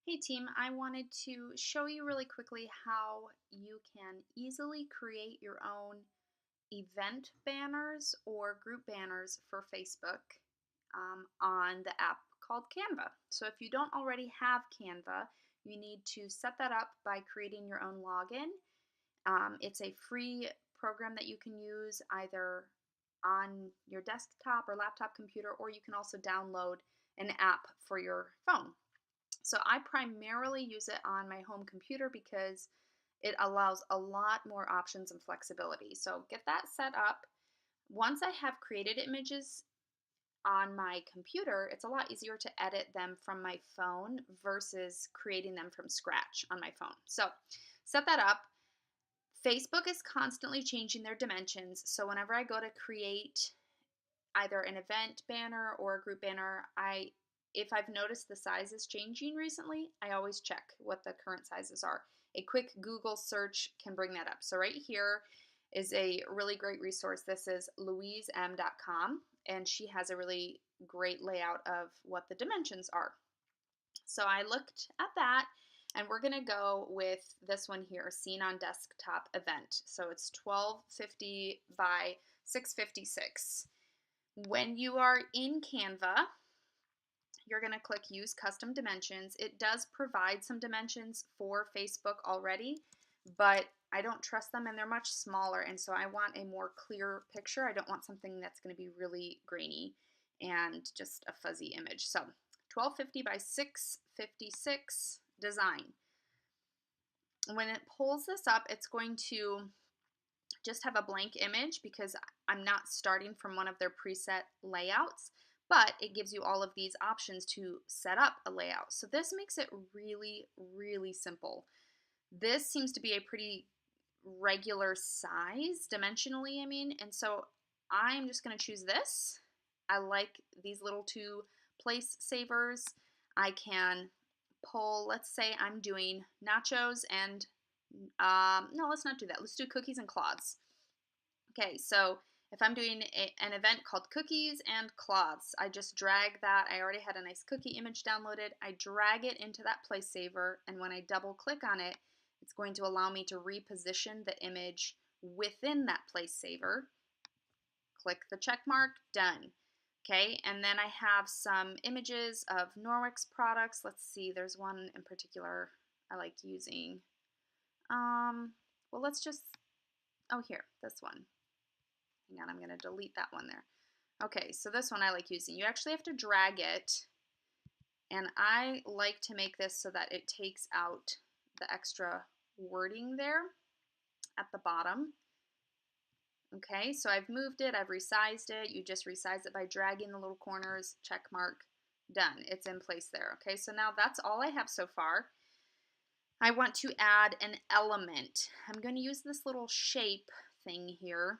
Hey team, I wanted to show you really quickly how you can easily create your own event banners or group banners for Facebook on the app called Canva. So if you don't already have Canva, you need to set that up by creating your own login. It's a free program that you can use either on your desktop or laptop computer, or you can also download an app for your phone. So I primarily use it on my home computer because it allows a lot more options and flexibility. So get that set up. Once I have created images on my computer, it's a lot easier to edit them from my phone versus creating them from scratch on my phone. So set that up. Facebook is constantly changing their dimensions. So whenever I go to create either an event banner or a group banner, if I've noticed the size is changing recently, I always check what the current sizes are. A quick Google search can bring that up. So right here is a really great resource. This is louiseM.com, and she has a really great layout of what the dimensions are. So I looked at that, and we're gonna go with this one here, Seen on Desktop Event. So it's 1250 by 656. When you are in Canva, you're going to click Use Custom Dimensions. It does provide some dimensions for Facebook already, but I don't trust them and they're much smaller, and so I want a more clear picture. I don't want something that's going to be really grainy and just a fuzzy image. So 1250 by 656 design. When it pulls this up, it's going to just have a blank image because I'm not starting from one of their preset layouts, but it gives you all of these options to set up a layout. So this makes it really, really simple. This seems to be a pretty regular size, dimensionally, I mean, and so I'm just going to choose this. I like these little two place savers. I can pull, let's say I'm doing nachos and no, let's not do that. Let's do cookies and cloths. Okay, so if I'm doing an event called cookies and cloths, I just drag that. I already had a nice cookie image downloaded. I drag it into that place saver, and when I double click on it, it's going to allow me to reposition the image within that place saver. Click the check mark, done. Okay, and then I have some images of Norwick's products. Let's see, there's one in particular I like using. Well, let's just, oh, here, this one. Hang on, I'm going to delete that one there. Okay, so this one I like using. You actually have to drag it, and I like to make this so that it takes out the extra wording there at the bottom. Okay, so I've moved it, I've resized it. You just resize it by dragging the little corners, check mark, done. It's in place there. Okay, so now that's all I have so far. I want to add an element. I'm going to use this little shape thing here,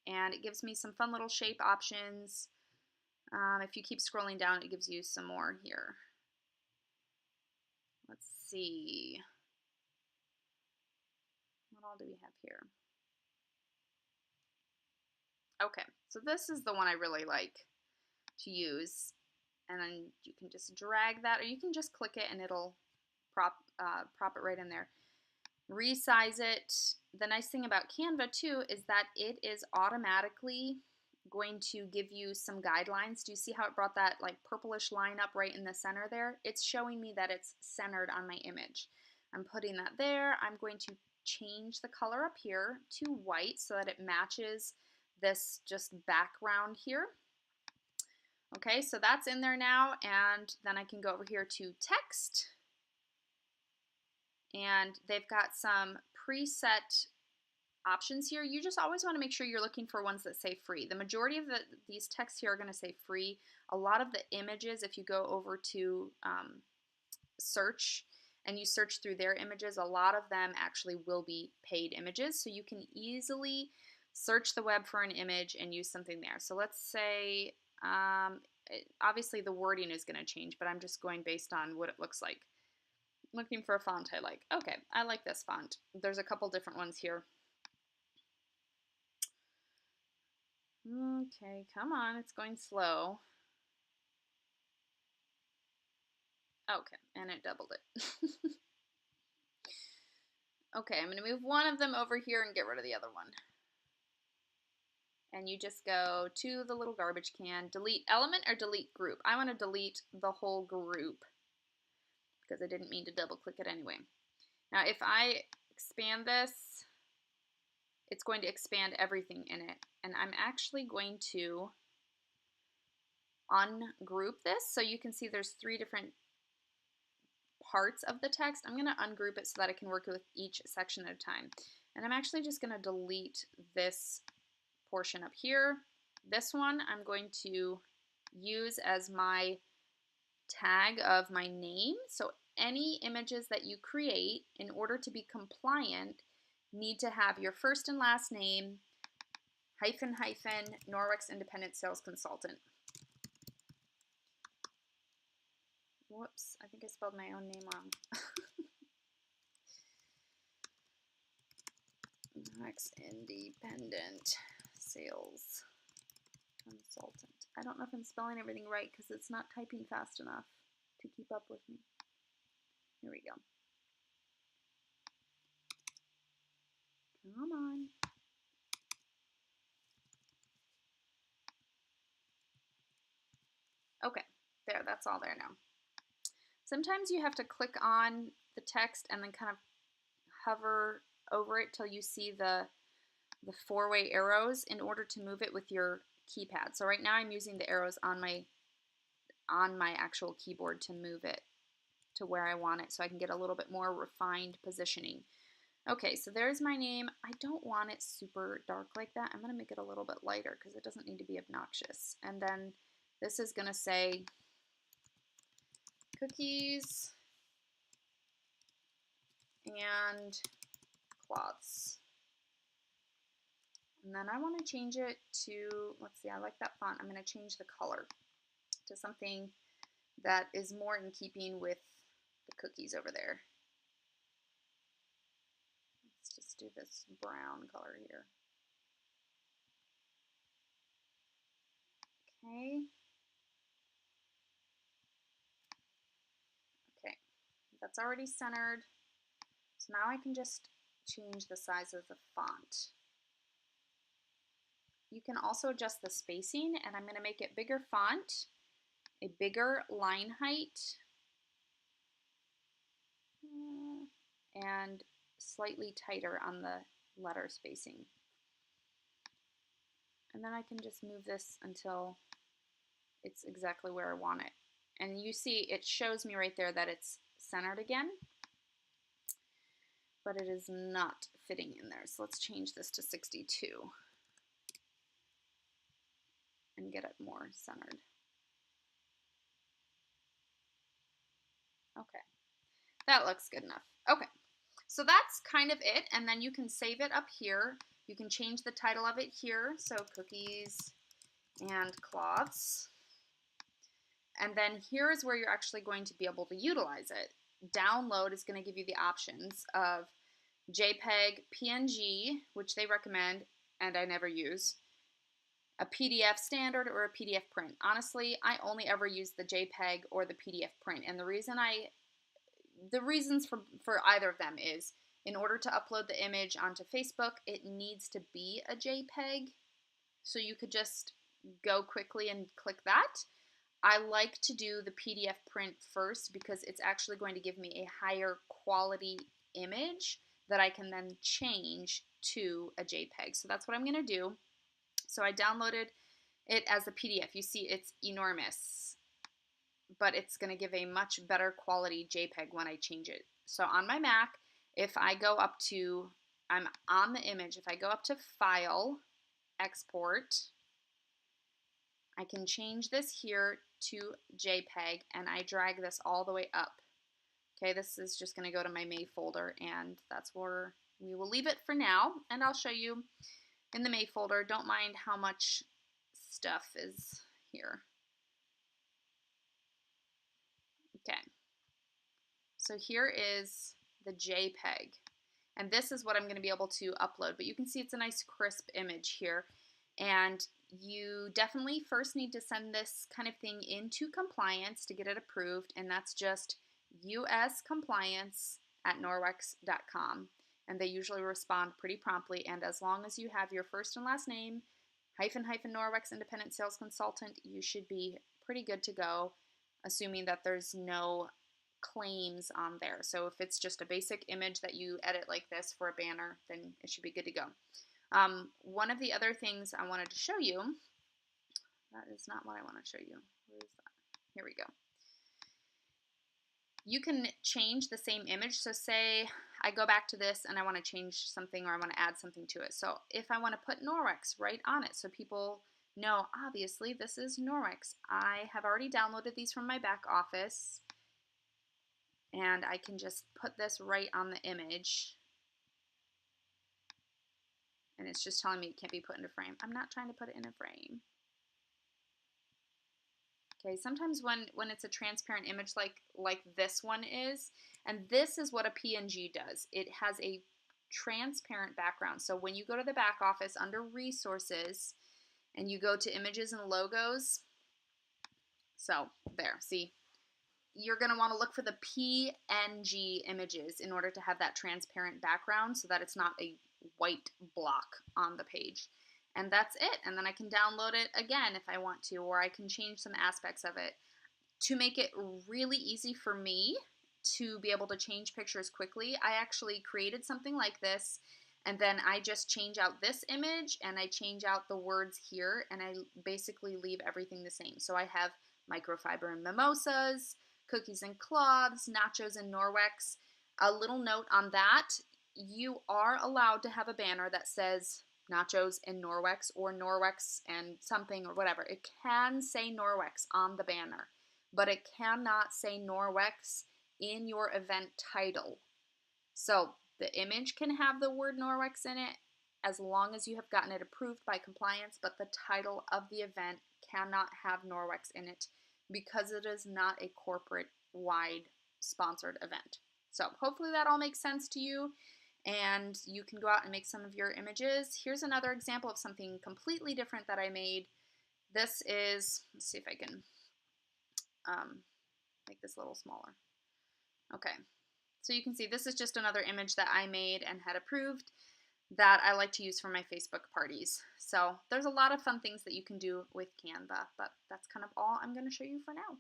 and it gives me some fun little shape options. If you keep scrolling down, it gives you some more here. Let's see. What all do we have here? Okay, so this is the one I really like to use. And then you can just drag that, or you can just click it and it'll prop it right in there. Resize it. The nice thing about Canva too is that it is automatically going to give you some guidelines. Do you see how it brought that like purplish line up right in the center there? It's showing me that it's centered on my image. I'm putting that there. I'm going to change the color up here to white so that it matches this just background here. Okay, so that's in there now, and then I can go over here to text, and they've got some preset options here. You just always want to make sure you're looking for ones that say free. The majority of these texts here are going to say free. A lot of the images, if you go over to search and you search through their images, a lot of them actually will be paid images, so you can easily search the web for an image and use something there. So let's say, obviously the wording is going to change, but I'm just going based on what it looks like. Looking for a font I like. Okay, I like this font. There's a couple different ones here. Okay, come on, it's going slow. Okay, and it doubled it. Okay, I'm going to move one of them over here and get rid of the other one. And you just go to the little garbage can, delete element or delete group. I want to delete the whole group because I didn't mean to double click it anyway. Now if I expand this, it's going to expand everything in it. And I'm actually going to ungroup this so you can see there's 3 different parts of the text. I'm going to ungroup it so that I can work with each section at a time. And I'm actually just going to delete this portion up here. This one I'm going to use as my tag of my name. So any images that you create, in order to be compliant, need to have your first and last name, hyphen, Norwex Independent Sales Consultant. Whoops, I think I spelled my own name wrong. Norwex Independent Sales Consultant. I don't know if I'm spelling everything right because it's not typing fast enough to keep up with me. Here we go. Come on. Okay, there, that's all there now. Sometimes you have to click on the text and then kind of hover over it till you see the 4-way arrows in order to move it with your keypad. So right now I'm using the arrows on my actual keyboard to move it to where I want it so I can get a little bit more refined positioning. Okay, so there's my name. I don't want it super dark like that. I'm going to make it a little bit lighter because it doesn't need to be obnoxious. And then this is going to say cookies and cloths. And then I want to change it to, let's see, I like that font. I'm going to change the color to something that is more in keeping with the cookies over there. Let's just do this brown color here. Okay. Okay, that's already centered. So now I can just change the size of the font. You can also adjust the spacing, and I'm going to make it bigger font, a bigger line height, and slightly tighter on the letter spacing. And then I can just move this until it's exactly where I want it. And you see it shows me right there that it's centered again, but it is not fitting in there. So let's change this to 62 and get it more centered. Okay, that looks good enough. Okay, so that's kind of it, and then you can save it up here. You can change the title of it here, so cookies and cloths. And then here's where you're actually going to be able to utilize it. Download is going to give you the options of JPEG, PNG, which they recommend, and I never use, a PDF standard, or a PDF print. Honestly, I only ever use the JPEG or the PDF print, and the reasons for either of them is, in order to upload the image onto Facebook, it needs to be a JPEG, so you could just go quickly and click that. I like to do the PDF print first because it's actually going to give me a higher quality image that I can then change to a JPEG. So that's what I'm going to do. So I downloaded it as a PDF. You see it's enormous, but it's going to give a much better quality JPEG when I change it. So on my Mac, if I go up to, I'm on the image, if I go up to File, Export, I can change this here to JPEG, and I drag this all the way up. Okay, this is just going to go to my May folder, and that's where we will leave it for now, and I'll show you in the May folder. Don't mind how much stuff is here. Okay, so here is the JPEG, and this is what I'm going to be able to upload, but you can see it's a nice crisp image here. And you definitely first need to send this kind of thing into compliance to get it approved, and that's just uscompliance@norwex.com. And they usually respond pretty promptly. And as long as you have your first and last name, hyphen Norwex Independent Sales Consultant, you should be pretty good to go, assuming that there's no claims on there. So if it's just a basic image that you edit like this for a banner, then it should be good to go. One of the other things I wanted to show you, that is not what I want to show you. Where is that? Here we go. You can change the same image. So say I go back to this and I want to change something or I want to add something to it. So if I want to put Norwex right on it so people know, obviously, this is Norwex. I have already downloaded these from my back office, and I can just put this right on the image. And it's just telling me it can't be put into frame. I'm not trying to put it in a frame. Okay, sometimes when it's a transparent image like this one is, and this is what a PNG does. It has a transparent background. So when you go to the back office under resources and you go to images and logos, so there, see, you're going to want to look for the PNG images in order to have that transparent background so that it's not a white block on the page. And that's it. And then I can download it again if I want to, or I can change some aspects of it. To make it really easy for me to be able to change pictures quickly, I actually created something like this, and then I just change out this image and I change out the words here, and I basically leave everything the same. So I have microfiber and mimosas, cookies and cloths, nachos and Norwex. A little note on that, you are allowed to have a banner that says nachos and Norwex, or Norwex and something, or whatever. It can say Norwex on the banner, but it cannot say Norwex in your event title. So the image can have the word Norwex in it as long as you have gotten it approved by compliance, but the title of the event cannot have Norwex in it because it is not a corporate-wide sponsored event. So hopefully that all makes sense to you, and you can go out and make some of your images. Here's another example of something completely different that I made. This is, let's see if I can make this a little smaller. Okay, so you can see this is just another image that I made and had approved that I like to use for my Facebook parties. So there's a lot of fun things that you can do with Canva, but that's kind of all I'm going to show you for now.